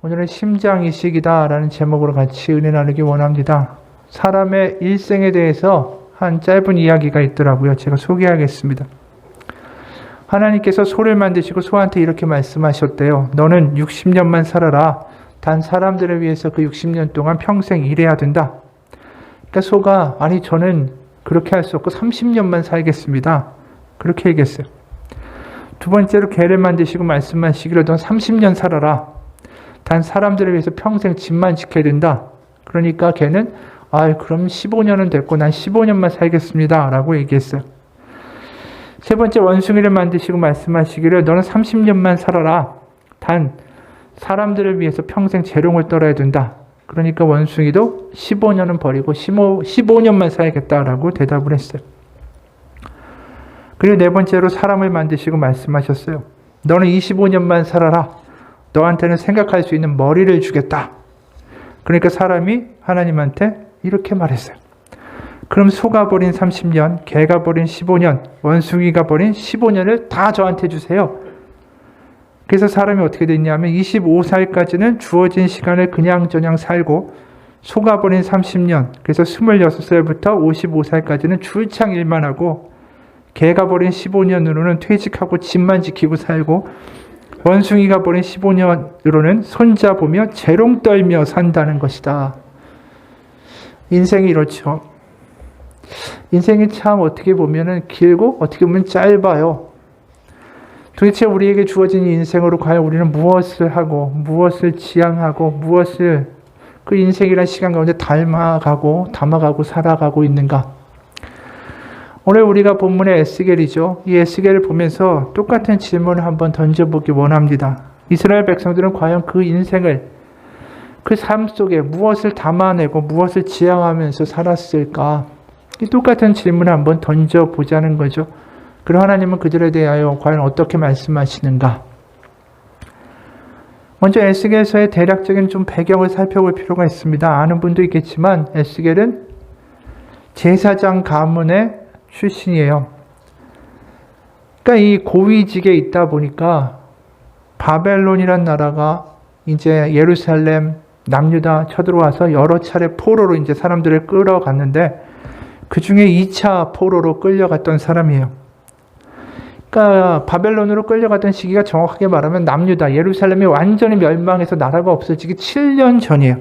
오늘은 심장이식이다라는 제목으로 같이 은혜 나누기 원합니다. 사람의 일생에 대해서 한 짧은 이야기가 있더라고요. 제가 소개하겠습니다. 하나님께서 소를 만드시고 소한테 이렇게 말씀하셨대요. 너는 60년만 살아라. 단 사람들을 위해서 그 60년 동안 평생 일해야 된다. 그러니까 소가 아니 저는 그렇게 할 수 없고 30년만 살겠습니다. 그렇게 얘기했어요. 두 번째로 개를 만드시고 말씀하시기를 넌 30년 살아라. 단 사람들을 위해서 평생 집만 지켜야 된다. 그러니까 개는 그럼 15년은 됐고 난 15년만 살겠습니다. 라고 얘기했어요. 세 번째 원숭이를 만드시고 말씀하시기를 너는 30년만 살아라. 단 사람들을 위해서 평생 재롱을 떨어야 된다. 그러니까 원숭이도 15년은 버리고 15년만 살겠다라고 대답을 했어요. 그리고 네 번째로 사람을 만드시고 말씀하셨어요. 너는 25년만 살아라. 너한테는 생각할 수 있는 머리를 주겠다. 그러니까 사람이 하나님한테 이렇게 말했어요. 그럼 소가 버린 30년, 개가 버린 15년, 원숭이가 버린 15년을 다 저한테 주세요. 그래서 사람이 어떻게 됐냐면 25살까지는 주어진 시간을 그냥저냥 살고 소가 버린 30년, 그래서 26살부터 55살까지는 줄창 일만 하고 개가 버린 15년으로는 퇴직하고 집만 지키고 살고 원숭이가 버린 15년으로는 손자보며 재롱 떨며 산다는 것이다. 인생이 이렇죠. 인생이 참 어떻게 보면 길고 어떻게 보면 짧아요. 도대체 우리에게 주어진 인생으로 과연 우리는 무엇을 하고 무엇을 지향하고 무엇을 그 인생이라는 시간 가운데 담아가고 살아가고 있는가? 오늘 우리가 본문의 에스겔이죠. 이 에스겔을 보면서 똑같은 질문을 한번 던져보기 원합니다. 이스라엘 백성들은 과연 그 인생을 그 삶 속에 무엇을 담아내고 무엇을 지향하면서 살았을까? 이 똑같은 질문을 한번 던져보자는 거죠. 그리고 하나님은 그들에 대하여 과연 어떻게 말씀하시는가? 먼저 에스겔서의 대략적인 좀 배경을 살펴볼 필요가 있습니다. 아는 분도 있겠지만 에스겔은 제사장 가문의 출신이에요. 그러니까 이 고위직에 있다 보니까 바벨론이란 나라가 이제 예루살렘, 남유다 쳐들어와서 여러 차례 포로로 이제 사람들을 끌어갔는데 그 중에 2차 포로로 끌려갔던 사람이에요. 그러니까 바벨론으로 끌려갔던 시기가 정확하게 말하면 남유다, 예루살렘이 완전히 멸망해서 나라가 없어지기 7년 전이에요.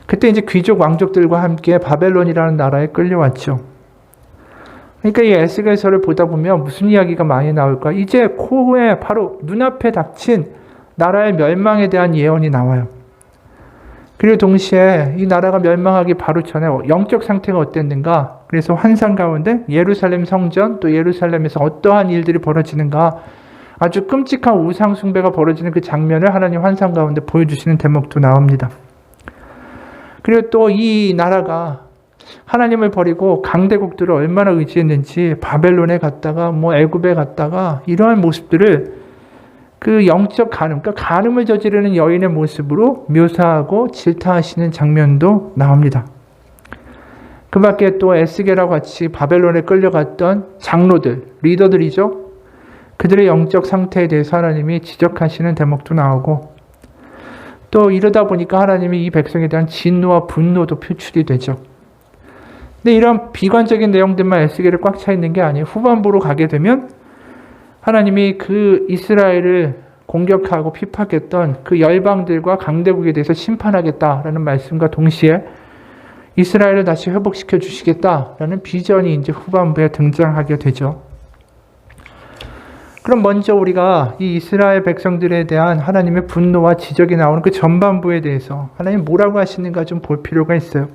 그때 이제 귀족 왕족들과 함께 바벨론이라는 나라에 끌려왔죠. 그러니까 이 에스겔서를 보다 보면 무슨 이야기가 많이 나올까? 이제 코에 바로 눈앞에 닥친 나라의 멸망에 대한 예언이 나와요. 그리고 동시에 이 나라가 멸망하기 바로 전에 영적 상태가 어땠는가? 그래서 환상 가운데 예루살렘 성전 또 예루살렘에서 어떠한 일들이 벌어지는가? 아주 끔찍한 우상 숭배가 벌어지는 그 장면을 하나님 환상 가운데 보여주시는 대목도 나옵니다. 그리고 또 이 나라가 하나님을 버리고 강대국들을 얼마나 의지했는지 바벨론에 갔다가 애굽에 갔다가 이러한 모습들을 그 영적 간음, 그러니까 간음을 저지르는 여인의 모습으로 묘사하고 질타하시는 장면도 나옵니다. 그 밖에 또 에스겔하고 같이 바벨론에 끌려갔던 장로들, 리더들이죠. 그들의 영적 상태에 대해서 하나님이 지적하시는 대목도 나오고 또 이러다 보니까 하나님이 이 백성에 대한 진노와 분노도 표출이 되죠. 근데 이런 비관적인 내용들만 에스겔에 꽉 차 있는 게 아니에요. 후반부로 가게 되면 하나님이 그 이스라엘을 공격하고 핍박했던 그 열방들과 강대국에 대해서 심판하겠다라는 말씀과 동시에 이스라엘을 다시 회복시켜 주시겠다라는 비전이 이제 후반부에 등장하게 되죠. 그럼 먼저 우리가 이 이스라엘 백성들에 대한 하나님의 분노와 지적이 나오는 그 전반부에 대해서 하나님 뭐라고 하시는가 좀 볼 필요가 있어요.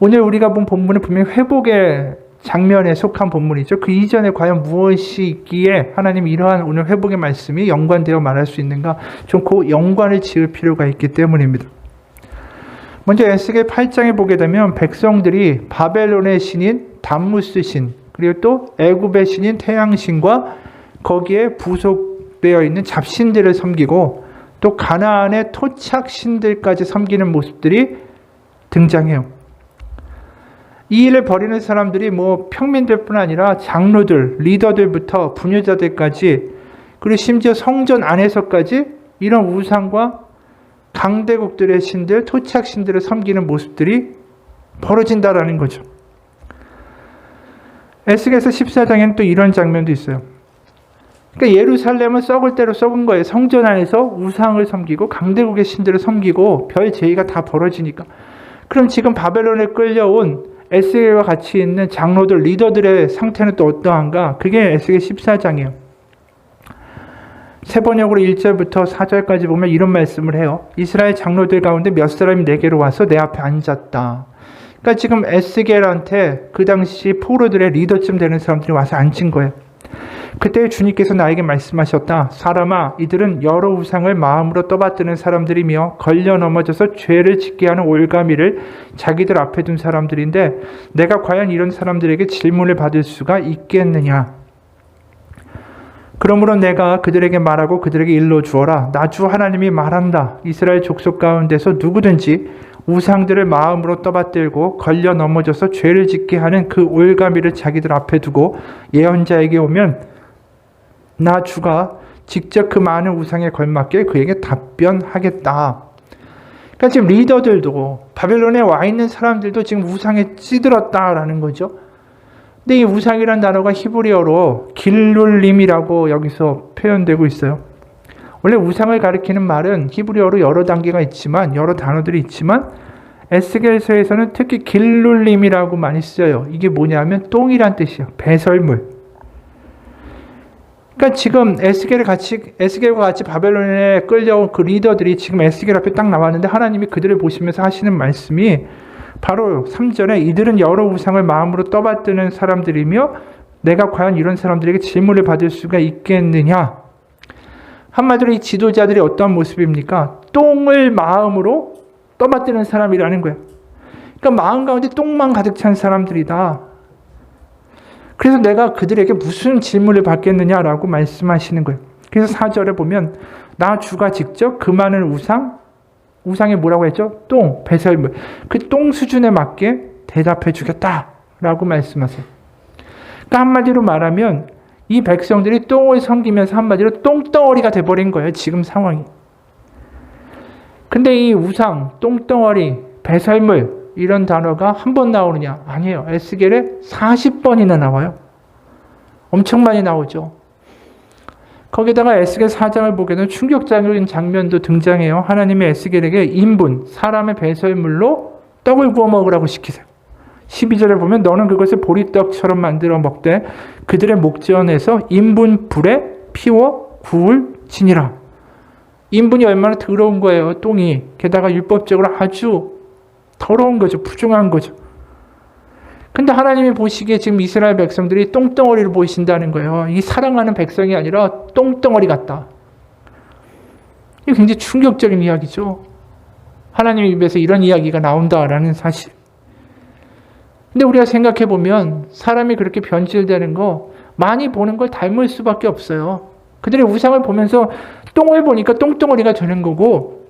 오늘 우리가 본 본문은 분명히 회복의 장면에 속한 본문이죠. 그 이전에 과연 무엇이 있기에 하나님이 이러한 오늘 회복의 말씀이 연관되어 말할 수 있는가? 좀 그 연관을 지을 필요가 있기 때문입니다. 먼저 에스겔 8장에 보게 되면 백성들이 바벨론의 신인 담무스 신, 그리고 또 애굽의 신인 태양신과 거기에 부속되어 있는 잡신들을 섬기고 또 가나안의 토착신들까지 섬기는 모습들이 등장해요. 이 일을 벌이는 사람들이 평민들뿐 아니라 장로들, 리더들부터 부녀자들까지 그리고 심지어 성전 안에서까지 이런 우상과 강대국들의 신들, 토착 신들을 섬기는 모습들이 벌어진다라는 거죠. 에스겔서 14장에는 또 이런 장면도 있어요. 그러니까 예루살렘은 썩을 대로 썩은 거예요. 성전 안에서 우상을 섬기고 강대국의 신들을 섬기고 별 제의가 다 벌어지니까. 그럼 지금 바벨론에 끌려온 에스겔과 같이 있는 장로들, 리더들의 상태는 또 어떠한가? 그게 에스겔 14장이에요. 세 번역으로 1절부터 4절까지 보면 이런 말씀을 해요. 이스라엘 장로들 가운데 몇 사람이 내게로 와서 내 앞에 앉았다. 그러니까 지금 에스겔한테 그 당시 포로들의 리더쯤 되는 사람들이 와서 앉은 거예요. 그때 주님께서 나에게 말씀하셨다. 사람아, 이들은 여러 우상을 마음으로 떠받드는 사람들이며 걸려 넘어져서 죄를 짓게 하는 올가미를 자기들 앞에 둔 사람들인데 내가 과연 이런 사람들에게 질문을 받을 수가 있겠느냐. 그러므로 내가 그들에게 말하고 그들에게 일러주어라. 나 주 하나님이 말한다. 이스라엘 족속 가운데서 누구든지 우상들을 마음으로 떠받들고 걸려 넘어져서 죄를 짓게 하는 그 올가미를 자기들 앞에 두고 예언자에게 오면 나 주가 직접 그 많은 우상에 걸맞게 그에게 답변하겠다. 그러니까 지금 리더들도 바벨론에 와 있는 사람들도 지금 우상에 찌들었다라는 거죠. 근데 이 우상이라는 단어가 히브리어로 길룰림이라고 여기서 표현되고 있어요. 원래 우상을 가리키는 말은 히브리어로 여러 단계가 있지만 여러 단어들이 있지만 에스겔서에서는 특히 길룰림이라고 많이 쓰여요. 이게 뭐냐면 똥이란 뜻이에요. 배설물. 그러니까 지금 에스겔과 같이 바벨론에 끌려온 그 리더들이 지금 에스겔 앞에 딱 나왔는데 하나님이 그들을 보시면서 하시는 말씀이 바로 3절에 이들은 여러 우상을 마음으로 떠받드는 사람들이며 내가 과연 이런 사람들에게 질문을 받을 수가 있겠느냐. 한마디로 이 지도자들이 어떤 모습입니까? 똥을 마음으로 떠받드는 사람이라는 거예요. 그러니까 마음 가운데 똥만 가득 찬 사람들이다. 그래서 내가 그들에게 무슨 질문을 받겠느냐라고 말씀하시는 거예요. 그래서 4절에 보면 나 주가 직접 그 많은 우상이 뭐라고 했죠? 똥, 배설물. 그 똥 수준에 맞게 대답해 주겠다라고 말씀하세요. 그러니까 한마디로 말하면 이 백성들이 똥을 섬기면서 한마디로 똥덩어리가 돼버린 거예요. 지금 상황이. 근데 이 우상, 똥덩어리, 배설물 이런 단어가 한 번 나오느냐? 아니에요. 에스겔에 40번이나 나와요. 엄청 많이 나오죠. 거기다가 에스겔 4장을 보게 되면 충격적인 장면도 등장해요. 하나님이 에스겔에게 인분, 사람의 배설물로 떡을 구워 먹으라고 시키세요. 12절에 보면 너는 그것을 보리떡처럼 만들어 먹되 그들의 목전에서 인분 불에 피워 구울지니라. 인분이 얼마나 더러운 거예요. 똥이. 게다가 율법적으로 아주 더러운 거죠. 부정한 거죠. 근데 하나님이 보시기에 지금 이스라엘 백성들이 똥덩어리를 보이신다는 거예요. 이 사랑하는 백성이 아니라 똥덩어리 같다. 이게 굉장히 충격적인 이야기죠. 하나님 입에서 이런 이야기가 나온다라는 사실. 근데 우리가 생각해 보면 사람이 그렇게 변질되는 거 많이 보는 걸 닮을 수밖에 없어요. 그들의 우상을 보면서 똥을 보니까 똥덩어리가 되는 거고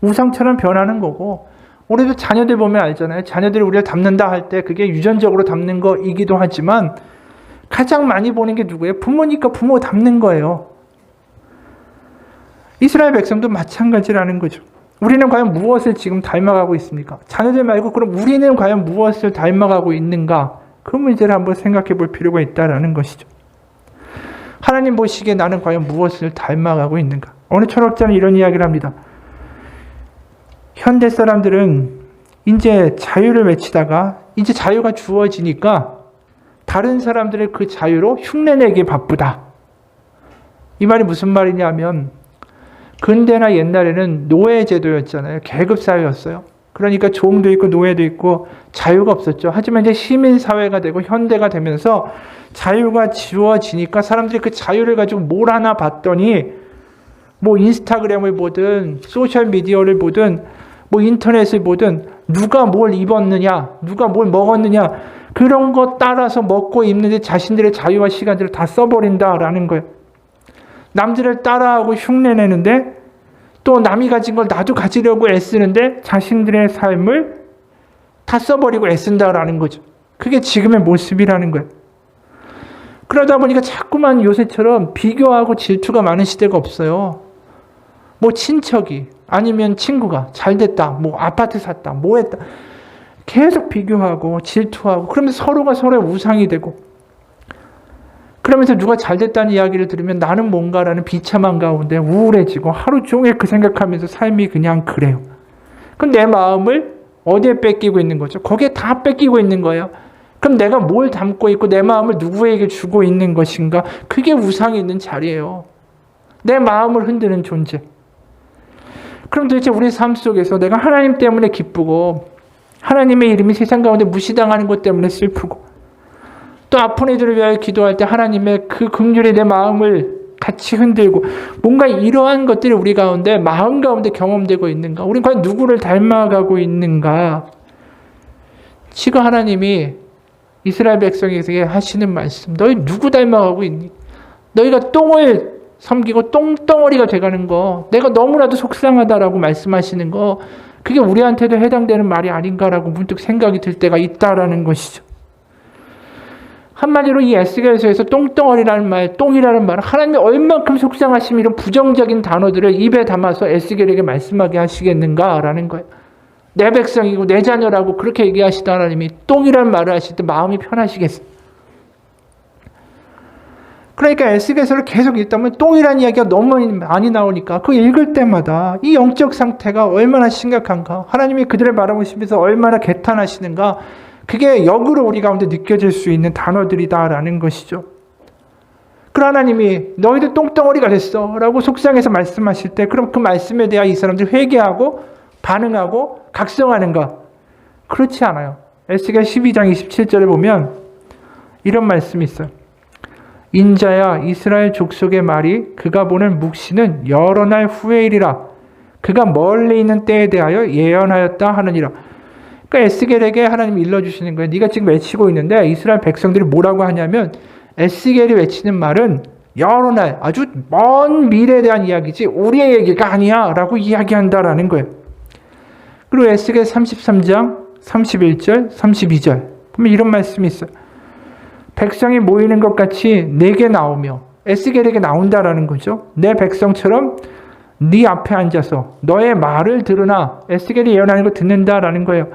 우상처럼 변하는 거고 우리도 자녀들 보면 알잖아요. 자녀들이 우리를 닮는다 할 때 그게 유전적으로 닮는 거이기도 하지만 가장 많이 보는 게 누구예요? 부모니까 부모 닮는 거예요. 이스라엘 백성도 마찬가지라는 거죠. 우리는 과연 무엇을 지금 닮아가고 있습니까? 자녀들 말고 그럼 우리는 과연 무엇을 닮아가고 있는가? 그 문제를 한번 생각해 볼 필요가 있다는 것이죠. 하나님 보시기에 나는 과연 무엇을 닮아가고 있는가? 어느 철학자는 이런 이야기를 합니다. 현대 사람들은 이제 자유를 외치다가 이제 자유가 주어지니까 다른 사람들의 그 자유로 흉내내기 바쁘다. 이 말이 무슨 말이냐면 근대나 옛날에는 노예제도였잖아요. 계급사회였어요. 그러니까 종도 있고 노예도 있고 자유가 없었죠. 하지만 이제 시민사회가 되고 현대가 되면서 자유가 주어지니까 사람들이 그 자유를 가지고 뭘 하나 봤더니 뭐 인스타그램을 보든 소셜미디어를 보든 뭐 인터넷을 보든 누가 뭘 입었느냐, 누가 뭘 먹었느냐 그런 거 따라서 먹고 입는데 자신들의 자유와 시간들을 다 써버린다라는 거예요. 남들을 따라하고 흉내내는데 또 남이 가진 걸 나도 가지려고 애쓰는데 자신들의 삶을 다 써버리고 애쓴다라는 거죠. 그게 지금의 모습이라는 거예요. 그러다 보니까 자꾸만 요새처럼 비교하고 질투가 많은 시대가 없어요. 뭐 친척이 아니면 친구가 잘 됐다, 뭐 아파트 샀다, 뭐 했다. 계속 비교하고 질투하고 그러면서 서로가 서로의 우상이 되고 그러면서 누가 잘 됐다는 이야기를 들으면 나는 뭔가라는 비참한 가운데 우울해지고 하루 종일 그 생각하면서 삶이 그냥 그래요. 그럼 내 마음을 어디에 뺏기고 있는 거죠? 거기에 다 뺏기고 있는 거예요. 그럼 내가 뭘 담고 있고 내 마음을 누구에게 주고 있는 것인가? 그게 우상이 있는 자리예요. 내 마음을 흔드는 존재. 그럼 도대체 우리 삶 속에서 내가 하나님 때문에 기쁘고 하나님의 이름이 세상 가운데 무시당하는 것 때문에 슬프고 또 아픈 이들을 위하여 기도할 때 하나님의 그 긍휼이 내 마음을 같이 흔들고 뭔가 이러한 것들이 우리 가운데 마음 가운데 경험되고 있는가? 우리는 과연 누구를 닮아가고 있는가? 지금 하나님이 이스라엘 백성에게 하시는 말씀, 너희 누구 닮아가고 있니? 너희가 똥을 섬기고 똥덩어리가 돼가는 거, 내가 너무나도 속상하다라고 말씀하시는 거, 그게 우리한테도 해당되는 말이 아닌가라고 문득 생각이 들 때가 있다라는 것이죠. 한마디로 이 에스겔서에서 똥덩어리라는 말, 똥이라는 말은 하나님이 얼만큼 속상하심 이런 부정적인 단어들을 입에 담아서 에스겔에게 말씀하게 하시겠는가라는 거예요. 내 백성이고 내 자녀라고 그렇게 얘기하시다 하나님이 똥이라는 말을 하실 때 마음이 편하시겠어요. 그러니까 에스겔서를 계속 읽다면 똥이라는 이야기가 너무 많이 나오니까 그 읽을 때마다 이 영적 상태가 얼마나 심각한가, 하나님이 그들을 바라보시면서 얼마나 개탄하시는가, 그게 역으로 우리 가운데 느껴질 수 있는 단어들이다라는 것이죠. 그러나 하나님이 너희들 똥덩어리가 됐어 라고 속상해서 말씀하실 때 그럼 그 말씀에 대하여 이 사람들이 회개하고 반응하고 각성하는가? 그렇지 않아요. 에스겔 12장 27절에 보면 이런 말씀이 있어요. 인자야 이스라엘 족속의 말이 그가 보는 묵시는 여러 날 후의 일이라 그가 멀리 있는 때에 대하여 예언하였다 하느니라. 그러니까 에스겔에게 하나님이 일러주시는 거예요. 네가 지금 외치고 있는데 이스라엘 백성들이 뭐라고 하냐면 에스겔이 외치는 말은 여러 날 아주 먼 미래에 대한 이야기지 우리의 얘기가 아니야 라고 이야기한다라는 거예요. 그리고 에스겔 33장 31절 32절 보면 이런 말씀이 있어요. 백성이 모이는 것 같이 내게 나오며 에스겔에게 나온다라는 거죠. 내 백성처럼 네 앞에 앉아서 너의 말을 들으나 에스겔이 예언하는 거 듣는다라는 거예요.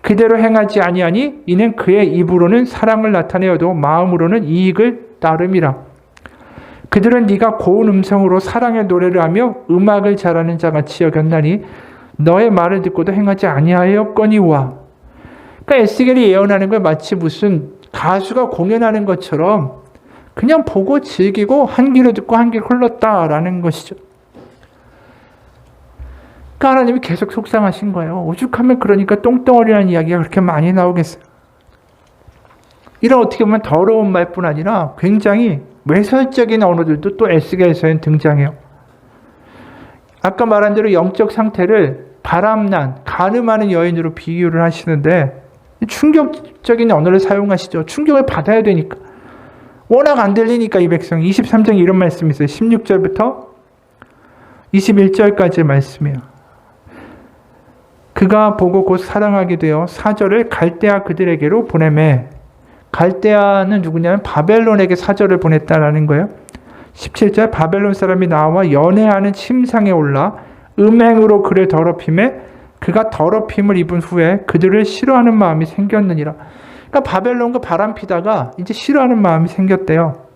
그대로 행하지 아니하니 이는 그의 입으로는 사랑을 나타내어도 마음으로는 이익을 따름이라. 그들은 네가 고운 음성으로 사랑의 노래를 하며 음악을 잘하는 자같이 여겼나니 너의 말을 듣고도 행하지 아니하였거니와. 그러니까 에스겔이 예언하는 걸 마치 무슨 가수가 공연하는 것처럼 그냥 보고 즐기고 한 귀로 듣고 한 귀로 흘렀다라는 것이죠. 그러니까 하나님이 계속 속상하신 거예요. 오죽하면 그러니까 똥덩어리라는 이야기가 그렇게 많이 나오겠어요. 이런 어떻게 보면 더러운 말뿐 아니라 굉장히 외설적인 언어들도 또 에스겔서엔 등장해요. 아까 말한 대로 영적 상태를 바람난, 간음하는 여인으로 비유를 하시는데 충격적인 언어를 사용하시죠. 충격을 받아야 되니까. 워낙 안 들리니까 이 백성이. 23장에 이런 말씀이 있어요. 16절부터 21절까지의 말씀이에요. 그가 보고 곧 사랑하게 되어 사절을 갈대아 그들에게로 보내매. 갈대아는 누구냐면 바벨론에게 사절을 보냈다라는 거예요. 17절 바벨론 사람이 나와 연애하는 침상에 올라 음행으로 그를 더럽히매 그가 더럽힘을 입은 후에 그들을 싫어하는 마음이 생겼느니라. 그러니까 바벨론과 바람피다가 이제 싫어하는 마음이 생겼대요.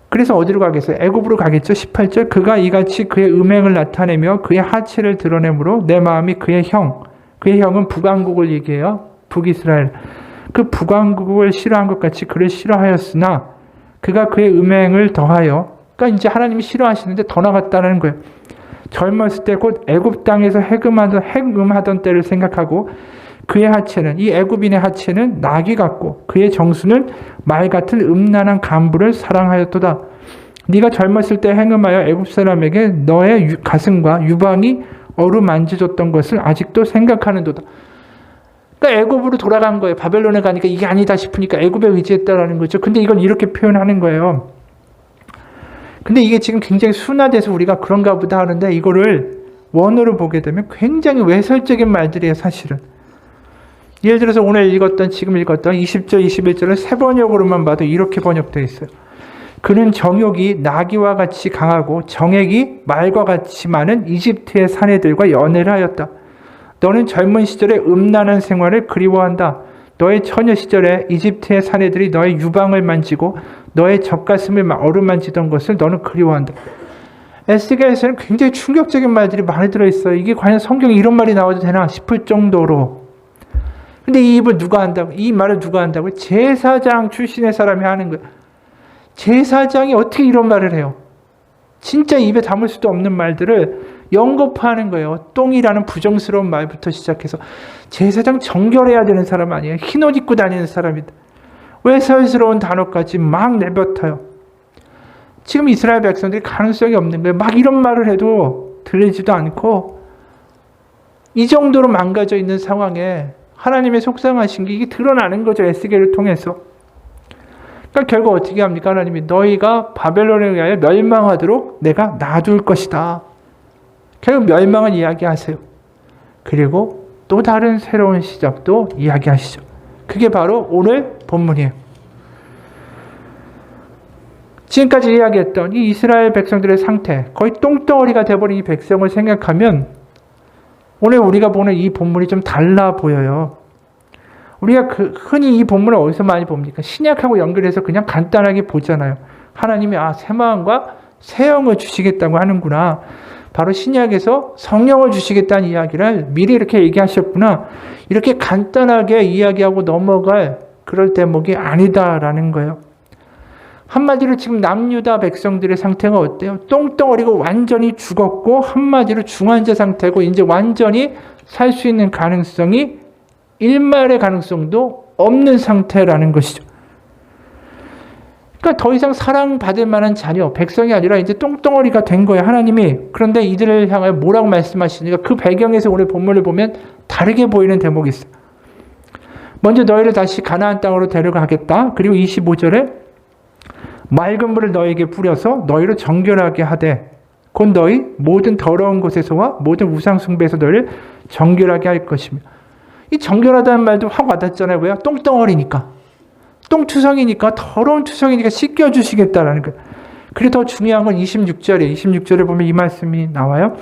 그래서 어디로 가겠어요? 애굽으로 가겠죠. 18절 그가 이같이 그의 음행을 나타내며 그의 하체를 드러내므로 내 마음이 그의 형은 북왕국을 얘기해요. 북이스라엘. 그 북왕국을 싫어한 것 같이 그를 싫어하였으나 그가 그의 음행을 더하여, 그러니까 이제 하나님이 싫어하시는데 더 나갔다는 거예요. 젊었을 때 곧 애굽 땅에서 행음하던 때를 생각하고 그의 하체는, 이 애굽인의 하체는 나귀 같고 그의 정수는 말 같은 음란한 간부를 사랑하였도다. 네가 젊었을 때 행음하여 애굽 사람에게 너의 가슴과 유방이 어루만져졌던 것을 아직도 생각하는도다. 그러니까 애굽으로 돌아간 거예요. 바벨론에 가니까 이게 아니다 싶으니까 애굽에 의지했다라는 거죠. 근데 이건 이렇게 표현하는 거예요. 근데 이게 지금 굉장히 순화돼서 우리가 그런가 보다 하는데 이거를 원어로 보게 되면 굉장히 외설적인 말들이에요, 사실은. 예를 들어서 오늘 읽었던, 지금 읽었던 20절, 21절을 세 번역으로만 봐도 이렇게 번역되어 있어요. 그는 정욕이 나귀와 같이 강하고 정액이 말과 같이 많은 이집트의 사내들과 연애를 하였다. 너는 젊은 시절에 음란한 생활을 그리워한다. 너의 처녀 시절에 이집트의 사내들이 너의 유방을 만지고 너의 젖가슴을 어루만지던 것을 너는 그리워한다. 에스겔에서는 굉장히 충격적인 말들이 많이 들어있어요. 이게 과연 성경에 이런 말이 나와도 되나 싶을 정도로. 근데 이 입을 누가 한다고? 이 말을 누가 한다고? 제사장 출신의 사람이 하는 거예요. 제사장이 어떻게 이런 말을 해요? 진짜 입에 담을 수도 없는 말들을 연거푸하는 거예요. 똥이라는 부정스러운 말부터 시작해서 제사장 정결해야 되는 사람 아니에요. 흰옷 입고 다니는 사람이다. 외설스러운 단어까지 막 내뱉어요. 지금 이스라엘 백성들이 가능성이 없는 거예요. 막 이런 말을 해도 들리지도 않고 이 정도로 망가져 있는 상황에 하나님의 속상하신 게 이게 드러나는 거죠. 에스겔을 통해서. 그러니까 결국 어떻게 합니까? 하나님이 너희가 바벨론에 의하여 멸망하도록 내가 놔둘 것이다. 결국 멸망을 이야기하세요. 그리고 또 다른 새로운 시작도 이야기하시죠. 그게 바로 오늘 본문이에요. 지금까지 이야기했던 이 이스라엘 백성들의 상태, 거의 똥덩어리가 되어버린 이 백성을 생각하면 오늘 우리가 보는 이 본문이 좀 달라 보여요. 우리가 흔히 이 본문을 어디서 많이 봅니까? 신약하고 연결해서 그냥 간단하게 보잖아요. 하나님이 새 마음과 새 영을 주시겠다고 하는구나. 바로 신약에서 성령을 주시겠다는 이야기를 미리 이렇게 얘기하셨구나. 이렇게 간단하게 이야기하고 넘어갈 그럴 대목이 아니다라는 거예요. 한마디로 지금 남유다 백성들의 상태가 어때요? 똥덩어리고 완전히 죽었고 한마디로 중환자 상태고 이제 완전히 살 수 있는 가능성이 일말의 가능성도 없는 상태라는 것이죠. 그러니까 더 이상 사랑받을 만한 자녀, 백성이 아니라 이제 똥덩어리가 된 거예요. 하나님이. 그런데 이들을 향하여 뭐라고 말씀하시니까 그 배경에서 오늘 본문을 보면 다르게 보이는 대목이 있어요. 먼저 너희를 다시 가나안 땅으로 데려가겠다. 그리고 25절에 맑은 물을 너에게 뿌려서 너희를 정결하게 하되 곧 너희 모든 더러운 곳에서와 모든 우상 숭배에서 너희를 정결하게 할 것이며. 이 정결하다는 말도 확 와닿잖아요. 왜요? 똥덩어리니까. 똥투성이니까, 더러운 투성이니까 씻겨주시겠다라는 거예요. 그리고 더 중요한 건 26절에 보면 이 말씀이 나와요.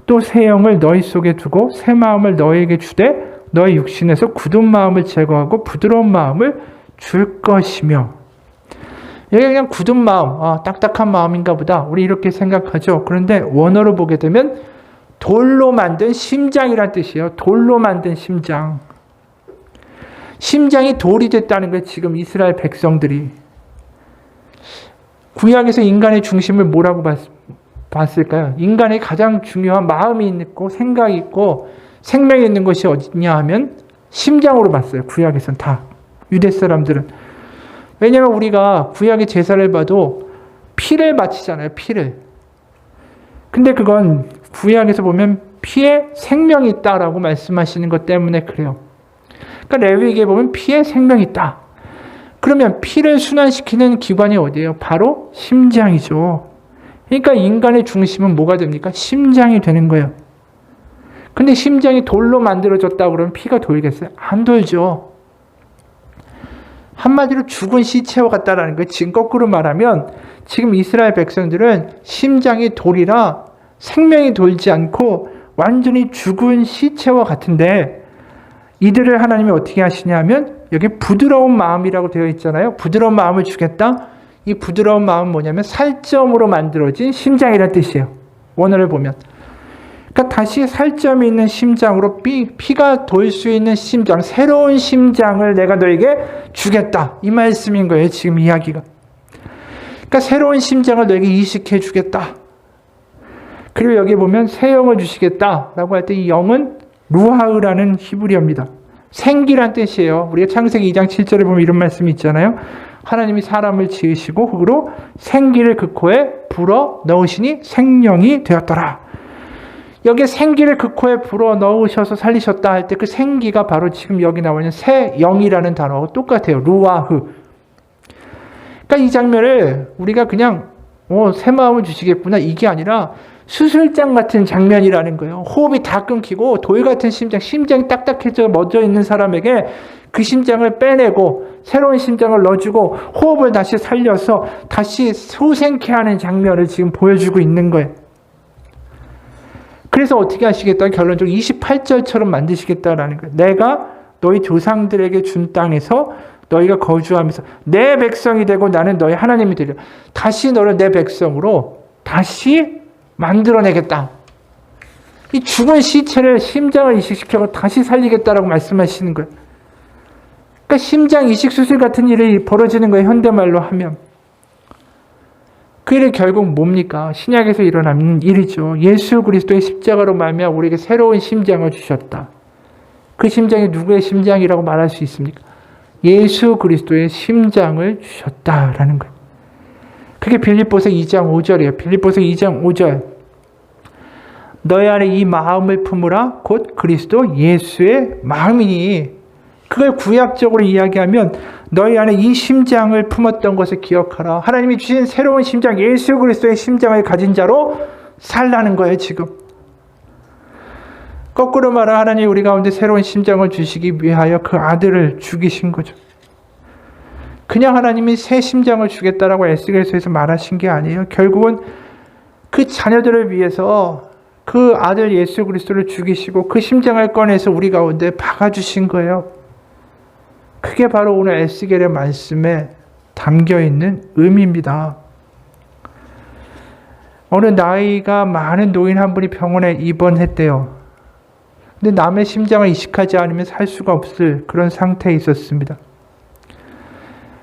또 새 영을 너희 속에 두고 새 마음을 너희에게 주되 너희 육신에서 굳은 마음을 제거하고 부드러운 마음을 줄 것이며. 여기 그냥 굳은 마음, 딱딱한 마음인가 보다. 우리 이렇게 생각하죠. 그런데 원어로 보게 되면 돌로 만든 심장이란 뜻이에요. 돌로 만든 심장. 심장이 돌이 됐다는 거예요. 지금 이스라엘 백성들이. 구약에서 인간의 중심을 뭐라고 봤을까요? 인간의 가장 중요한 마음이 있고 생각이 있고 생명이 있는 것이 어디냐 하면 심장으로 봤어요. 구약에서는 다. 유대 사람들은. 왜냐하면 우리가 구약의 제사를 봐도 피를 바치잖아요. 피를. 근데 그건 구약에서 보면 피에 생명이 있다라고 말씀하시는 것 때문에 그래요. 그러니까 레위기에 보면 피에 생명이 있다. 그러면 피를 순환시키는 기관이 어디예요? 바로 심장이죠. 그러니까 인간의 중심은 뭐가 됩니까? 심장이 되는 거예요. 근데 심장이 돌로 만들어졌다 그러면 피가 돌겠어요? 안 돌죠. 한마디로 죽은 시체와 같다라는 거예요. 지금 거꾸로 말하면 지금 이스라엘 백성들은 심장이 돌이라 생명이 돌지 않고 완전히 죽은 시체와 같은데 이들을 하나님이 어떻게 하시냐면 여기 부드러운 마음이라고 되어 있잖아요. 부드러운 마음을 주겠다. 이 부드러운 마음은 뭐냐면 살점으로 만들어진 심장이라는 뜻이에요. 원어를 보면. 그러니까 다시 살점이 있는 심장으로 피가 돌 수 있는 심장, 새로운 심장을 내가 너에게 주겠다. 이 말씀인 거예요. 지금 이야기가. 그러니까 새로운 심장을 너에게 이식해 주겠다. 그리고 여기 보면 새 영을 주시겠다라고 할 때 이 영은 루하흐라는 히브리어입니다. 생기란 뜻이에요. 우리가 창세기 2장 7절에 보면 이런 말씀이 있잖아요. 하나님이 사람을 지으시고 흙으로 생기를 그 코에 불어 넣으시니 생명이 되었더라. 여기에 생기를 그 코에 불어 넣으셔서 살리셨다 할 때 그 생기가 바로 지금 여기 나와 있는 새 영이라는 단어와 똑같아요. 루아흐. 그러니까 이 장면을 우리가 그냥 새 마음을 주시겠구나 이게 아니라 수술장 같은 장면이라는 거예요. 호흡이 다 끊기고 돌 같은 심장이 딱딱해져 멎어 있는 사람에게 그 심장을 빼내고 새로운 심장을 넣어주고 호흡을 다시 살려서 다시 소생케 하는 장면을 지금 보여주고 있는 거예요. 그래서 어떻게 하시겠다? 결론적으로 28절처럼 만드시겠다라는 거예요. 내가 너희 조상들에게 준 땅에서 너희가 거주하면서 내 백성이 되고 나는 너희 하나님이 되리라. 다시 너를 내 백성으로 다시 만들어내겠다. 이 죽은 시체를 심장을 이식시켜서 다시 살리겠다라고 말씀하시는 거예요. 그러니까 심장 이식 수술 같은 일이 벌어지는 거예요. 현대말로 하면. 그 일이 결국 뭡니까? 신약에서 일어나는 일이죠. 예수 그리스도의 십자가로 말미암아 우리에게 새로운 심장을 주셨다. 그 심장이 누구의 심장이라고 말할 수 있습니까? 예수 그리스도의 심장을 주셨다라는 거예요. 그게 빌립보서 2장 5절이에요. 빌립보서 2장 5절. 너희 안에 이 마음을 품으라 곧 그리스도 예수의 마음이니. 그걸 구약적으로 이야기하면 너희 안에 이 심장을 품었던 것을 기억하라. 하나님이 주신 새로운 심장, 예수 그리스도의 심장을 가진 자로 살라는 거예요, 지금. 거꾸로 말하 하나님이 우리 가운데 새로운 심장을 주시기 위하여 그 아들을 죽이신 거죠. 그냥 하나님이 새 심장을 주겠다라고 에스겔서에서 말하신 게 아니에요. 결국은 그 자녀들을 위해서 그 아들 예수 그리스도를 죽이시고 그 심장을 꺼내서 우리 가운데 박아주신 거예요. 그게 바로 오늘 에스겔의 말씀에 담겨있는 의미입니다. 어느 나이가 많은 노인 한 분이 병원에 입원했대요. 근데 남의 심장을 이식하지 않으면 살 수가 없을 그런 상태에 있었습니다.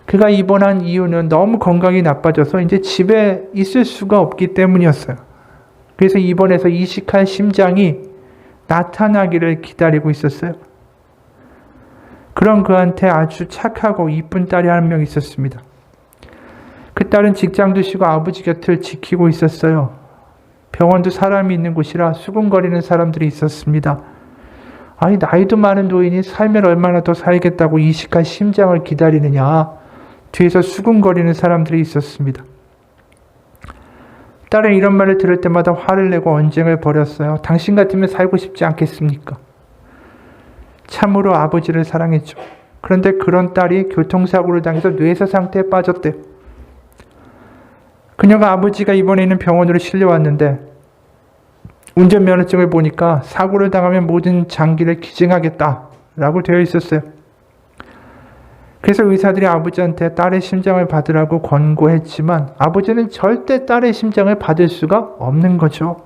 그가 입원한 이유는 너무 건강이 나빠져서 이제 집에 있을 수가 없기 때문이었어요. 그래서 입원해서 이식할 심장이 나타나기를 기다리고 있었어요. 그런 그한테 아주 착하고 이쁜 딸이 한 명 있었습니다. 그 딸은 직장도 쉬고 아버지 곁을 지키고 있었어요. 병원도 사람이 있는 곳이라 수군거리는 사람들이 있었습니다. 아니, 나이도 많은 노인이 살면 얼마나 더 살겠다고 이식할 심장을 기다리느냐. 뒤에서 수군거리는 사람들이 있었습니다. 딸은 이런 말을 들을 때마다 화를 내고 언쟁을 벌였어요. 당신 같으면 살고 싶지 않겠습니까? 참으로 아버지를 사랑했죠. 그런데 그런 딸이 교통사고를 당해서 뇌사 상태에 빠졌대요. 그녀가 아버지가 입원해 있는 병원으로 실려왔는데 운전면허증을 보니까 사고를 당하면 모든 장기를 기증하겠다라고 되어 있었어요. 그래서 의사들이 아버지한테 딸의 심장을 받으라고 권고했지만 아버지는 절대 딸의 심장을 받을 수가 없는 거죠.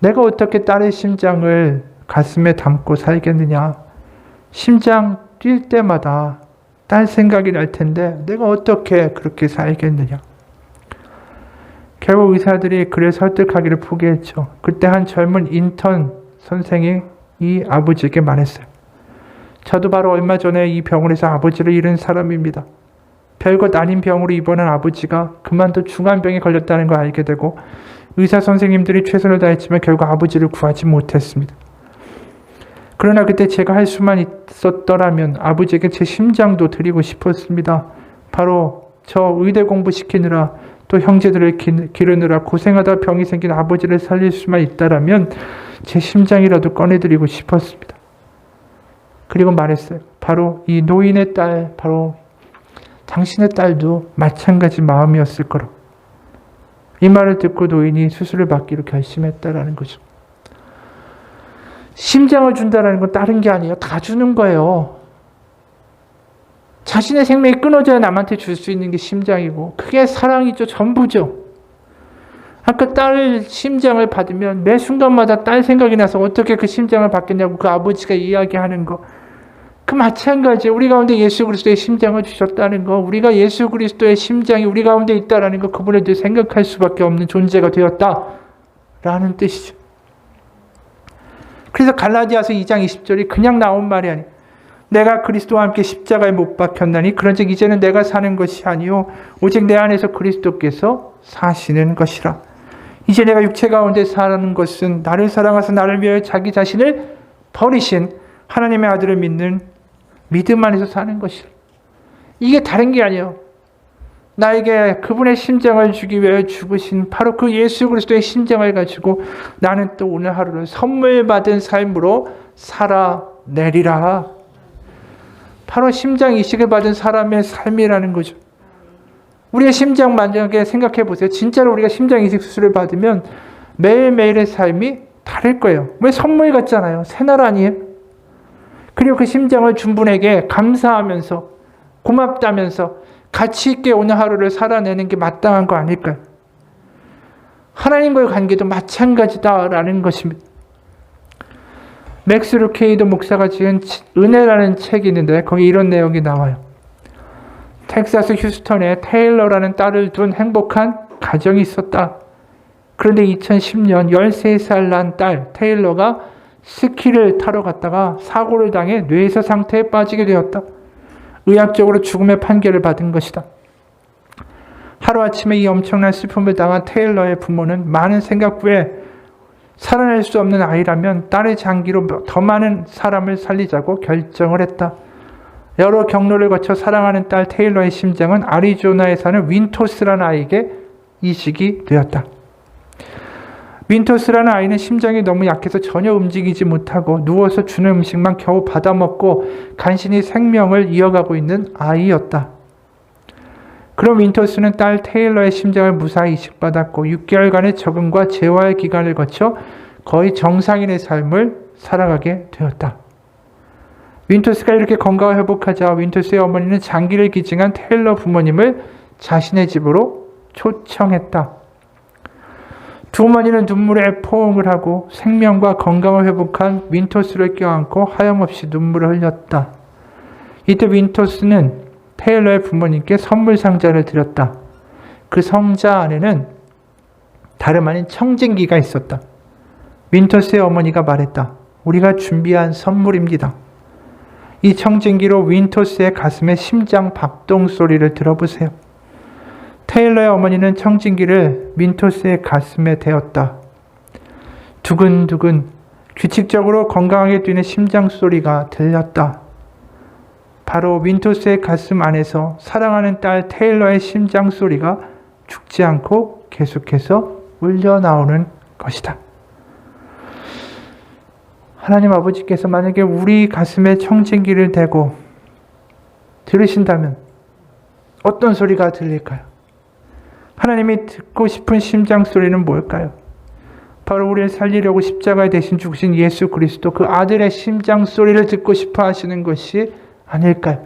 내가 어떻게 딸의 심장을 가슴에 담고 살겠느냐. 심장 뛸 때마다 딸 생각이 날 텐데 내가 어떻게 그렇게 살겠느냐. 결국 의사들이 그를 설득하기를 포기했죠. 그때 한 젊은 인턴 선생이 이 아버지에게 말했어요. 저도 바로 얼마 전에 이 병원에서 아버지를 잃은 사람입니다. 별것 아닌 병으로 입원한 아버지가 그만둔 중환병에 걸렸다는 걸 알게 되고 의사 선생님들이 최선을 다했지만 결국 아버지를 구하지 못했습니다. 그러나 그때 제가 할 수만 있었더라면 아버지에게 제 심장도 드리고 싶었습니다. 바로 저 의대 공부시키느라 또 형제들을 기르느라 고생하다 병이 생긴 아버지를 살릴 수만 있다라면 제 심장이라도 꺼내드리고 싶었습니다. 그리고 말했어요. 바로 이 노인의 딸, 바로 당신의 딸도 마찬가지 마음이었을 거라고. 이 말을 듣고 노인이 수술을 받기로 결심했다라는 거죠. 심장을 준다라는 건 다른 게 아니에요. 다 주는 거예요. 자신의 생명이 끊어져야 남한테 줄 수 있는 게 심장이고 그게 사랑이죠. 전부죠. 아까 딸 심장을 받으면 매 순간마다 딸 생각이 나서 어떻게 그 심장을 받겠냐고 그 아버지가 이야기하는 거. 그 마찬가지예요. 우리 가운데 예수 그리스도의 심장을 주셨다는 거. 우리가 예수 그리스도의 심장이 우리 가운데 있다라는 거. 그분에 대해 생각할 수밖에 없는 존재가 되었다라는 뜻이죠. 그래서 갈라디아서 2장 20절이 그냥 나온 말이 아니에요. 내가 그리스도와 함께 십자가에 못 박혔나니 그런즉 이제는 내가 사는 것이 아니요 오직 내 안에서 그리스도께서 사시는 것이라. 이제 내가 육체 가운데 사는 것은 나를 사랑하사 나를 위하여 자기 자신을 버리신 하나님의 아들을 믿는 믿음 안에서 사는 것이라. 이게 다른 게 아니에요. 나에게 그분의 심장을 주기 위해 죽으신 바로 그 예수 그리스도의 심장을 가지고 나는 또 오늘 하루를 선물 받은 삶으로 살아내리라. 바로 심장 이식을 받은 사람의 삶이라는 거죠. 우리의 심장 만약에 생각해 보세요. 진짜로 우리가 심장 이식 수술을 받으면 매일매일의 삶이 다를 거예요. 왜? 선물 같잖아요. 새날 아니에요? 그리고 그 심장을 준 분에게 감사하면서 고맙다면서 가치 있게 오늘 하루를 살아내는 게 마땅한 거 아닐까요? 하나님과의 관계도 마찬가지다라는 것입니다. 맥스 루케이도 목사가 지은 은혜라는 책이 있는데 거기 이런 내용이 나와요. 텍사스 휴스턴에 테일러라는 딸을 둔 행복한 가정이 있었다. 그런데 2010년 13살 난 딸 테일러가 스키를 타러 갔다가 사고를 당해 뇌사 상태에 빠지게 되었다. 의학적으로 죽음의 판결을 받은 것이다. 하루아침에 이 엄청난 슬픔을 당한 테일러의 부모는 많은 생각 후에 살아낼 수 없는 아이라면 딸의 장기로 더 많은 사람을 살리자고 결정을 했다. 여러 경로를 거쳐 사랑하는 딸 테일러의 심장은 애리조나에 사는 윈토스라는 아이에게 이식이 되었다. 윈토스라는 아이는 심장이 너무 약해서 전혀 움직이지 못하고 누워서 주는 음식만 겨우 받아먹고 간신히 생명을 이어가고 있는 아이였다. 그럼 윈토스는 딸 테일러의 심장을 무사히 이식받았고 6개월간의 적응과 재활 기간을 거쳐 거의 정상인의 삶을 살아가게 되었다. 윈토스가 이렇게 건강을 회복하자 윈토스의 어머니는 장기를 기증한 테일러 부모님을 자신의 집으로 초청했다. 두 어머니는 눈물에 포옹을 하고 생명과 건강을 회복한 윈토스를 껴안고 하염없이 눈물을 흘렸다. 이때 윈토스는 테일러의 부모님께 선물 상자를 드렸다. 그 상자 안에는 다름 아닌 청진기가 있었다. 윈토스의 어머니가 말했다. 우리가 준비한 선물입니다. 이 청진기로 윈토스의 가슴에 심장 박동 소리를 들어보세요. 테일러의 어머니는 청진기를 윈토스의 가슴에 대었다. 두근두근 규칙적으로 건강하게 뛰는 심장 소리가 들렸다. 바로 윈토스의 가슴 안에서 사랑하는 딸 테일러의 심장 소리가 죽지 않고 계속해서 울려 나오는 것이다. 하나님 아버지께서 만약에 우리 가슴에 청진기를 대고 들으신다면 어떤 소리가 들릴까요? 하나님이 듣고 싶은 심장 소리는 뭘까요? 바로 우리를 살리려고 십자가에 대신 죽으신 예수 그리스도 그 아들의 심장 소리를 듣고 싶어 하시는 것이 아닐까요?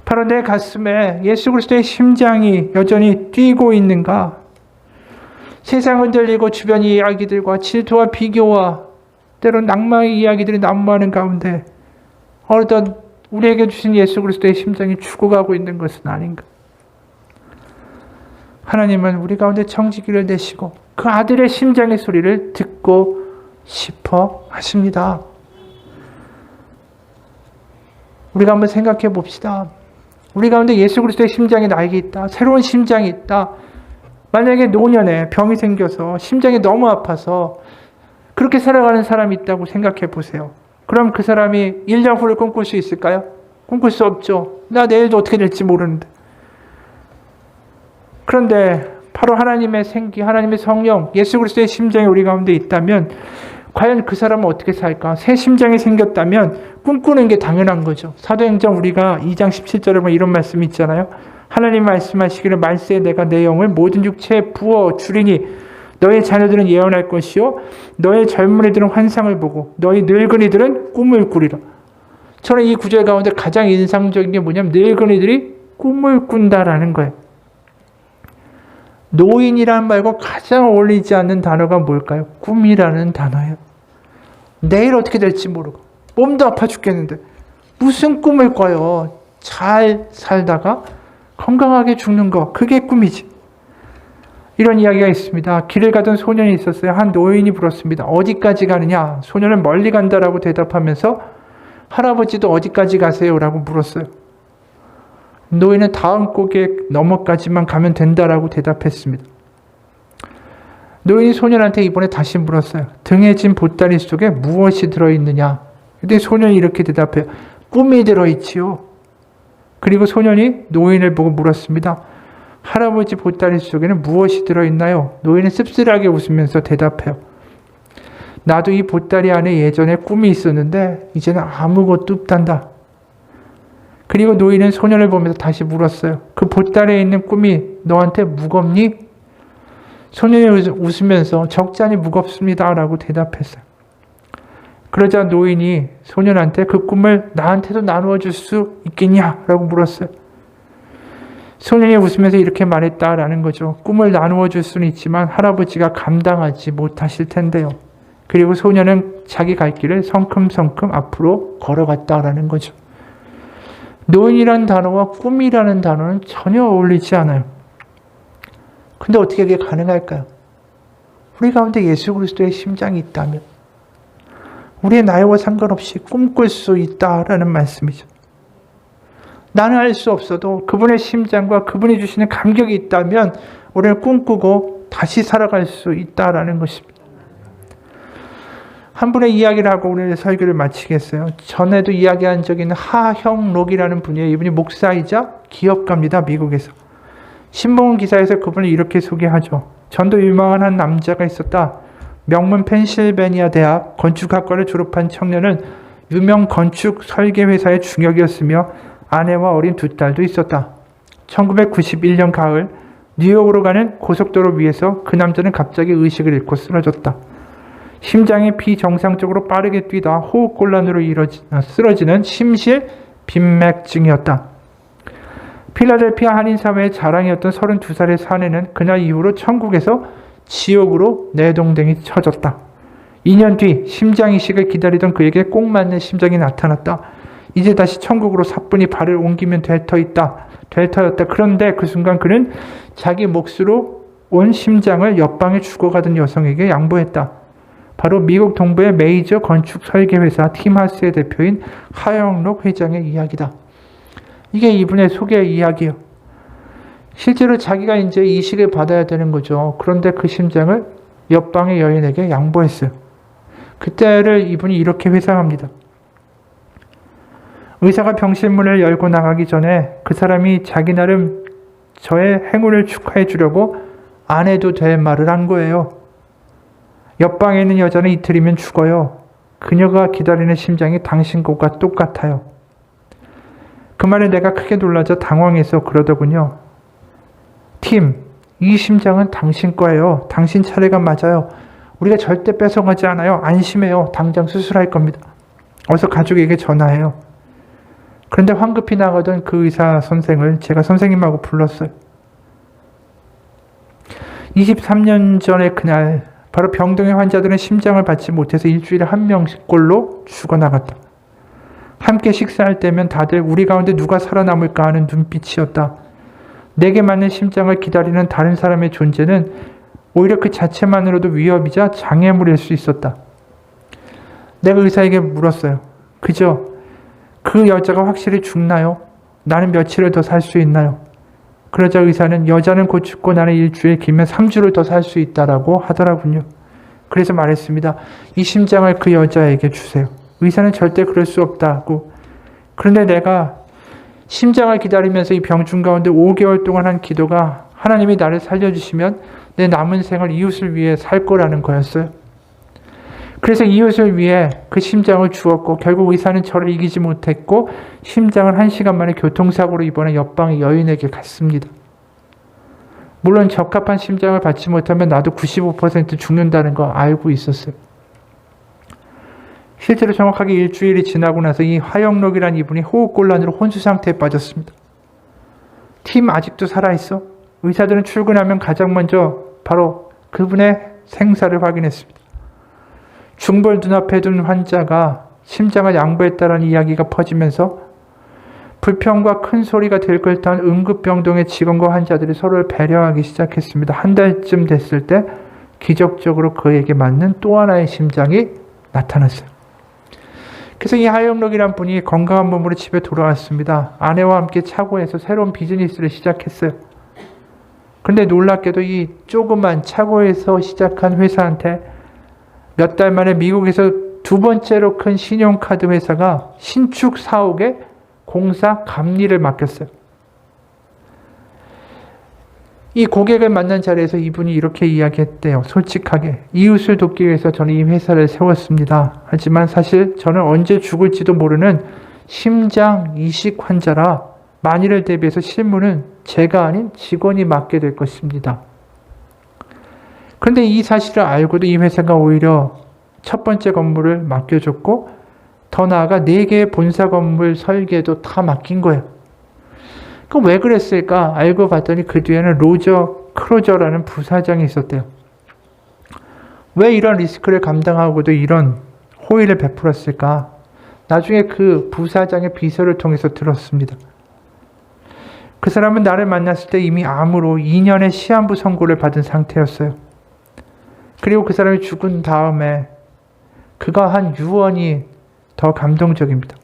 바로 내 가슴에 예수 그리스도의 심장이 여전히 뛰고 있는가? 세상 흔들리고 주변 이야기들과 질투와 비교와 때론 낭만의 이야기들이 난무하는 가운데 어떤 우리에게 주신 예수 그리스도의 심장이 죽어가고 있는 것은 아닌가? 하나님은 우리 가운데 청지기를 내시고 그 아들의 심장의 소리를 듣고 싶어 하십니다. 우리가 한번 생각해 봅시다. 우리 가운데 예수 그리스도의 심장이 나에게 있다. 새로운 심장이 있다. 만약에 노년에 병이 생겨서 심장이 너무 아파서 그렇게 살아가는 사람이 있다고 생각해 보세요. 그럼 그 사람이 1년 후를 꿈꿀 수 있을까요? 꿈꿀 수 없죠. 나 내일도 어떻게 될지 모르는데. 그런데 바로 하나님의 생기, 하나님의 성령, 예수 그리스도의 심장이 우리 가운데 있다면 과연 그 사람은 어떻게 살까? 새 심장이 생겼다면 꿈꾸는 게 당연한 거죠. 사도행전 우리가 2장 17절에 보면 이런 말씀이 있잖아요. 하나님 말씀하시기를 말세에 내가 내 영을 모든 육체에 부어 주리니 너희 자녀들은 예언할 것이요 너희 젊은이들은 환상을 보고 너희 늙은이들은 꿈을 꾸리라. 저는 이 구절 가운데 가장 인상적인 게 뭐냐면 늙은이들이 꿈을 꾼다라는 거예요. 노인이라는 말과 가장 어울리지 않는 단어가 뭘까요? 꿈이라는 단어예요. 내일 어떻게 될지 모르고 몸도 아파 죽겠는데 무슨 꿈을 꿔요. 잘 살다가 건강하게 죽는 거, 그게 꿈이지. 이런 이야기가 있습니다. 길을 가던 소년이 있었어요. 한 노인이 물었습니다. 어디까지 가느냐? 소년은 멀리 간다라고 대답하면서 할아버지도 어디까지 가세요? 라고 물었어요. 노인은 다음 고개 너머까지만 가면 된다라고 대답했습니다. 노인이 소년한테 이번에 다시 물었어요. 등에 진 보따리 속에 무엇이 들어있느냐? 근데 소년이 이렇게 대답해요. 꿈이 들어있지요. 그리고 소년이 노인을 보고 물었습니다. 할아버지 보따리 속에는 무엇이 들어있나요? 노인은 씁쓸하게 웃으면서 대답해요. 나도 이 보따리 안에 예전에 꿈이 있었는데 이제는 아무것도 없단다. 그리고 노인은 소년을 보면서 다시 물었어요. 그 보따리에 있는 꿈이 너한테 무겁니? 소년이 웃으면서 적잖이 무겁습니다 라고 대답했어요. 그러자 노인이 소년한테 그 꿈을 나한테도 나누어 줄 수 있겠냐? 라고 물었어요. 소년이 웃으면서 이렇게 말했다라는 거죠. 꿈을 나누어 줄 수는 있지만 할아버지가 감당하지 못하실 텐데요. 그리고 소년은 자기 갈 길을 성큼성큼 앞으로 걸어갔다라는 거죠. 노인이라는 단어와 꿈이라는 단어는 전혀 어울리지 않아요. 근데 어떻게 그게 가능할까요? 우리 가운데 예수 그리스도의 심장이 있다면 우리의 나이와 상관없이 꿈꿀 수 있다라는 말씀이죠. 나는 알 수 없어도 그분의 심장과 그분이 주시는 감격이 있다면 우리는 꿈꾸고 다시 살아갈 수 있다라는 것입니다. 한 분의 이야기를 하고 오늘 설교를 마치겠어요. 전에도 이야기한 적이 있는 하형록이라는 분이에요. 이분이 목사이자 기업가입니다. 미국에서. 신문 기사에서 그분을 이렇게 소개하죠. 전도 유명한 한 남자가 있었다. 명문 펜실베니아 대학 건축학과를 졸업한 청년은 유명 건축 설계 회사의 중역이었으며 아내와 어린 두 딸도 있었다. 1991년 가을 뉴욕으로 가는 고속도로 위에서 그 남자는 갑자기 의식을 잃고 쓰러졌다. 심장이 비정상적으로 빠르게 뛰다 호흡곤란으로 쓰러지는 심실 빈맥증이었다. 필라델피아 한인사회의 자랑이었던 32살의 사내는 그날 이후로 천국에서 지옥으로 내동댕이 쳐졌다. 2년 뒤 심장 이식을 기다리던 그에게 꼭 맞는 심장이 나타났다. 이제 다시 천국으로 사뿐히 발을 옮기면 될 터였다. 그런데 그 순간 그는 자기 몫으로 온 심장을 옆방에 죽어가던 여성에게 양보했다. 바로 미국 동부의 메이저 건축 설계 회사 팀하스의 대표인 하영록 회장의 이야기다. 이게 이분의 소개 이야기예요. 실제로 자기가 이제 이식을 받아야 되는 거죠. 그런데 그 심장을 옆방의 여인에게 양보했어요. 그때를 이분이 이렇게 회상합니다. 의사가 병실문을 열고 나가기 전에 그 사람이 자기 나름 저의 행운을 축하해 주려고 안 해도 될 말을 한 거예요. 옆방에 있는 여자는 이틀이면 죽어요. 그녀가 기다리는 심장이 당신 것과 똑같아요. 그 말에 내가 크게 놀라서 당황해서 그러더군요. 팀, 이 심장은 당신 거예요. 당신 차례가 맞아요. 우리가 절대 뺏어가지 않아요. 안심해요. 당장 수술할 겁니다. 어서 가족에게 전화해요. 그런데 황급히 나가던 그 의사 선생을 제가 선생님하고 불렀어요. 23년 전의 그날 바로 병동의 환자들은 심장을 받지 못해서 일주일에 한 명씩꼴로 죽어나갔다. 함께 식사할 때면 다들 우리 가운데 누가 살아남을까 하는 눈빛이었다. 내게 맞는 심장을 기다리는 다른 사람의 존재는 오히려 그 자체만으로도 위협이자 장애물일 수 있었다. 내가 의사에게 물었어요. 그저 그 여자가 확실히 죽나요? 나는 며칠을 더 살 수 있나요? 그러자 의사는 여자는 곧 죽고 나는 일주일 길면 3주를 더 살 수 있다라고 하더라군요. 그래서 말했습니다. 이 심장을 그 여자에게 주세요. 의사는 절대 그럴 수 없다고. 그런데 내가 심장을 기다리면서 이 병중 가운데 5개월 동안 한 기도가 하나님이 나를 살려주시면 내 남은 생을 이웃을 위해 살 거라는 거였어요. 그래서 이웃을 위해 그 심장을 주었고 결국 의사는 저를 이기지 못했고 심장을 1시간 만에 교통사고로 입원해 옆방의 여인에게 갔습니다. 물론 적합한 심장을 받지 못하면 나도 95% 죽는다는 거 알고 있었어요. 실제로 정확하게 일주일이 지나고 나서 이 화영록이라는 이분이 호흡곤란으로 혼수 상태에 빠졌습니다. 팀 아직도 살아있어? 의사들은 출근하면 가장 먼저 바로 그분의 생사를 확인했습니다. 중벌 눈앞에 둔 환자가 심장을 양보했다는 이야기가 퍼지면서 불평과 큰 소리가 들끓던 응급병동의 직원과 환자들이 서로를 배려하기 시작했습니다. 한 달쯤 됐을 때 기적적으로 그에게 맞는 또 하나의 심장이 나타났어요. 그래서 이 하영록이란 분이 건강한 몸으로 집에 돌아왔습니다. 아내와 함께 차고에서 새로운 비즈니스를 시작했어요. 그런데 놀랍게도 이 조그만 차고에서 시작한 회사한테 몇 달 만에 미국에서 두 번째로 큰 신용카드 회사가 신축 사옥에 공사 감리를 맡겼어요. 이 고객을 만난 자리에서 이분이 이렇게 이야기했대요. 솔직하게. 이웃을 돕기 위해서 저는 이 회사를 세웠습니다. 하지만 사실 저는 언제 죽을지도 모르는 심장 이식 환자라 만일을 대비해서 실무는 제가 아닌 직원이 맡게 될 것입니다. 그런데 이 사실을 알고도 이 회사가 오히려 첫 번째 건물을 맡겨줬고 더 나아가 4개의 본사 건물 설계도 다 맡긴 거예요. 그럼 왜 그랬을까? 알고 봤더니 그 뒤에는 로저 크로저라는 부사장이 있었대요. 왜 이런 리스크를 감당하고도 이런 호의를 베풀었을까? 나중에 그 부사장의 비서를 통해서 들었습니다. 그 사람은 나를 만났을 때 이미 암으로 2년의 시한부 선고를 받은 상태였어요. 그리고 그 사람이 죽은 다음에 그가 한 유언이 더 감동적입니다.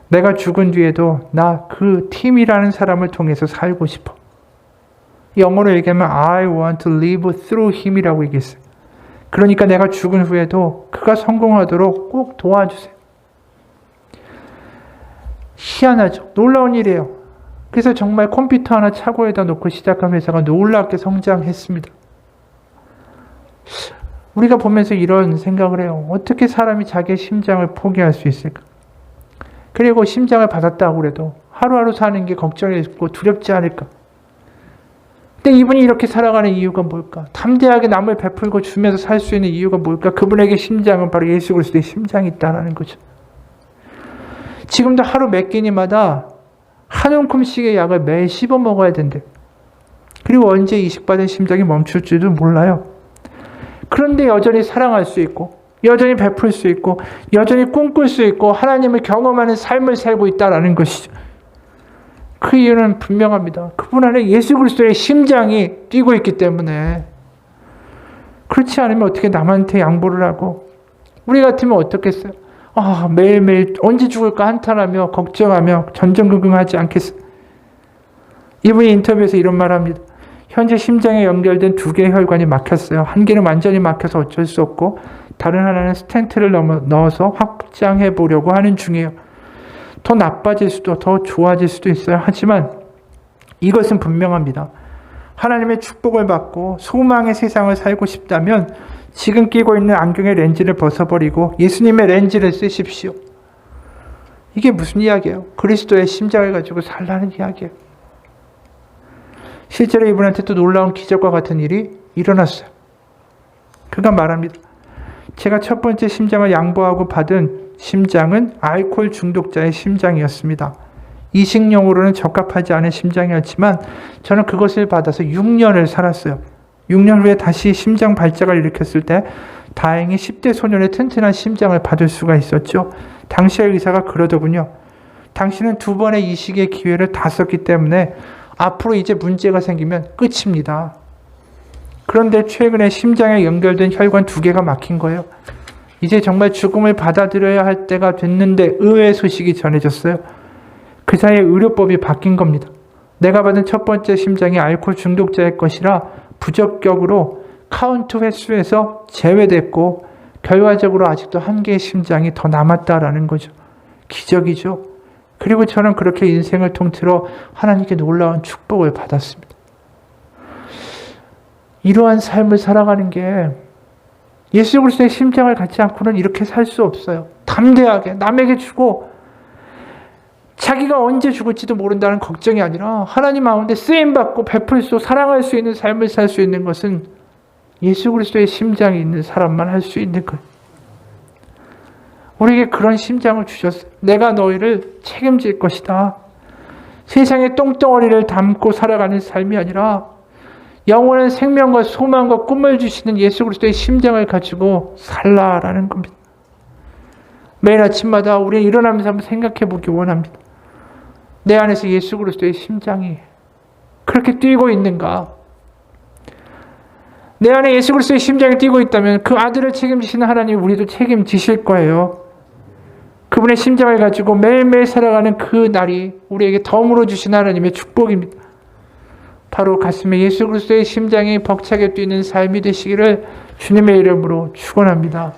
내가 죽은 뒤에도 나 그 팀이라는 사람을 통해서 살고 싶어. 영어로 얘기하면 I want to live through him이라고 얘기했어요. 그러니까 내가 죽은 후에도 그가 성공하도록 꼭 도와주세요. 희한하죠. 놀라운 일이에요. 그래서 정말 컴퓨터 하나 차고에다 놓고 시작한 회사가 놀랍게 성장했습니다. 우리가 보면서 이런 생각을 해요. 어떻게 사람이 자기의 심장을 포기할 수 있을까? 그리고 심장을 받았다고 그래도 하루하루 사는 게 걱정이 있고 두렵지 않을까? 근데 이분이 이렇게 살아가는 이유가 뭘까? 담대하게 남을 베풀고 주면서 살 수 있는 이유가 뭘까? 그분에게 심장은 바로 예수 그리스도의 심장이 있다는 거죠. 지금도 하루 몇 끼니마다 한 움큼씩의 약을 매일 씹어 먹어야 된대. 그리고 언제 이식받은 심장이 멈출지도 몰라요. 그런데 여전히 사랑할 수 있고 여전히 베풀 수 있고 여전히 꿈꿀 수 있고 하나님을 경험하는 삶을 살고 있다는 것이죠. 그 이유는 분명합니다. 그분 안에 예수 그리스도의 심장이 뛰고 있기 때문에. 그렇지 않으면 어떻게 남한테 양보를 하고 우리 같으면 어떻겠어요? 매일매일 언제 죽을까 한탄하며 걱정하며 전전긍긍하지 않겠어요? 이분이 인터뷰에서 이런 말을 합니다. 현재 심장에 연결된 2개의 혈관이 막혔어요. 한 개는 완전히 막혀서 어쩔 수 없고 다른 하나는 스텐트를 넣어서 확장해 보려고 하는 중이에요. 더 나빠질 수도 더 좋아질 수도 있어요. 하지만 이것은 분명합니다. 하나님의 축복을 받고 소망의 세상을 살고 싶다면 지금 끼고 있는 안경의 렌즈를 벗어버리고 예수님의 렌즈를 쓰십시오. 이게 무슨 이야기예요? 그리스도의 심장을 가지고 살라는 이야기예요. 실제로 이분한테 또 놀라운 기적과 같은 일이 일어났어요. 그가 말합니다. 제가 첫 번째 심장을 양보하고 받은 심장은 알코올 중독자의 심장이었습니다. 이식용으로는 적합하지 않은 심장이었지만 저는 그것을 받아서 6년을 살았어요. 6년 후에 다시 심장 발작을 일으켰을 때 다행히 10대 소년의 튼튼한 심장을 받을 수가 있었죠. 당시의 의사가 그러더군요. 당신은 2번의 이식의 기회를 다 썼기 때문에 앞으로 이제 문제가 생기면 끝입니다. 그런데 최근에 심장에 연결된 혈관 2개가 막힌 거예요. 이제 정말 죽음을 받아들여야 할 때가 됐는데 의외의 소식이 전해졌어요. 그 사이에 의료법이 바뀐 겁니다. 내가 받은 첫 번째 심장이 알코올 중독자의 것이라 부적격으로 카운트 횟수에서 제외됐고 결과적으로 아직도 1개의 심장이 더 남았다라는 거죠. 기적이죠. 그리고 저는 그렇게 인생을 통틀어 하나님께 놀라운 축복을 받았습니다. 이러한 삶을 살아가는 게 예수 그리스도의 심장을 갖지 않고는 이렇게 살 수 없어요. 담대하게 남에게 주고 자기가 언제 죽을지도 모른다는 걱정이 아니라 하나님 가운데 쓰임받고 베풀 수 사랑할 수 있는 삶을 살 수 있는 것은 예수 그리스도의 심장이 있는 사람만 할 수 있는 거예요. 우리에게 그런 심장을 주셨어요. 내가 너희를 책임질 것이다. 세상의 똥덩어리를 담고 살아가는 삶이 아니라 영원한 생명과 소망과 꿈을 주시는 예수 그리스도의 심장을 가지고 살라라는 겁니다. 매일 아침마다 우리 일어나면서 한번 생각해 보기 원합니다. 내 안에서 예수 그리스도의 심장이 그렇게 뛰고 있는가? 내 안에 예수 그리스도의 심장이 뛰고 있다면 그 아들을 책임지시는 하나님 우리도 책임지실 거예요. 그분의 심장을 가지고 매일매일 살아가는 그 날이 우리에게 덤으로 주신 하나님의 축복입니다. 바로 가슴에 예수 그리스도의 심장이 벅차게 뛰는 삶이 되시기를 주님의 이름으로 축원합니다.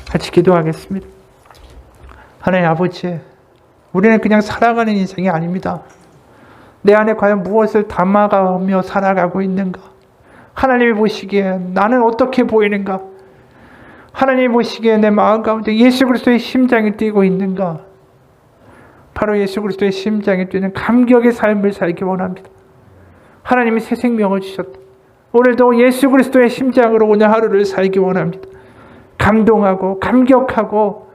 같이 기도하겠습니다. 하나님 아버지, 우리는 그냥 살아가는 인생이 아닙니다. 내 안에 과연 무엇을 담아가며 살아가고 있는가? 하나님이 보시기에 나는 어떻게 보이는가? 하나님이 보시기에 내 마음 가운데 예수 그리스도의 심장이 뛰고 있는가? 바로 예수 그리스도의 심장이 뛰는 감격의 삶을 살기 원합니다. 하나님이 새 생명을 주셨다. 오늘도 예수 그리스도의 심장으로 오늘 하루를 살기 원합니다. 감동하고 감격하고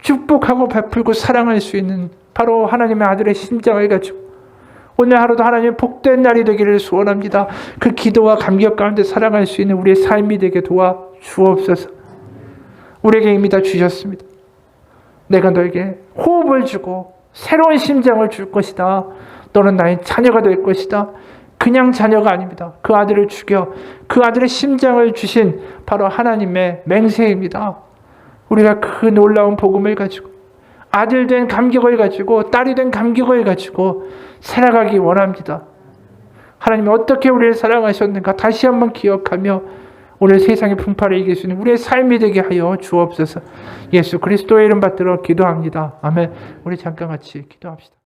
축복하고 베풀고 사랑할 수 있는 바로 하나님의 아들의 심장을 가지고 오늘 하루도 하나님의 복된 날이 되기를 소원합니다. 그 기도와 감격 가운데 살아갈 수 있는 우리의 삶이 되게 도와 주옵소서. 우리에게 이미 다 주셨습니다. 내가 너에게 호흡을 주고 새로운 심장을 줄 것이다. 너는 나의 자녀가 될 것이다. 그냥 자녀가 아닙니다. 그 아들을 죽여 그 아들의 심장을 주신 바로 하나님의 맹세입니다. 우리가 그 놀라운 복음을 가지고 아들 된 감격을 가지고 딸이 된 감격을 가지고 살아가기 원합니다. 하나님이 어떻게 우리를 사랑하셨는가 다시 한번 기억하며 오늘 세상의 풍파를 이길 수 있는 우리의 삶이 되게 하여 주옵소서. 예수 그리스도의 이름 받들어 기도합니다. 아멘. 우리 잠깐 같이 기도합시다.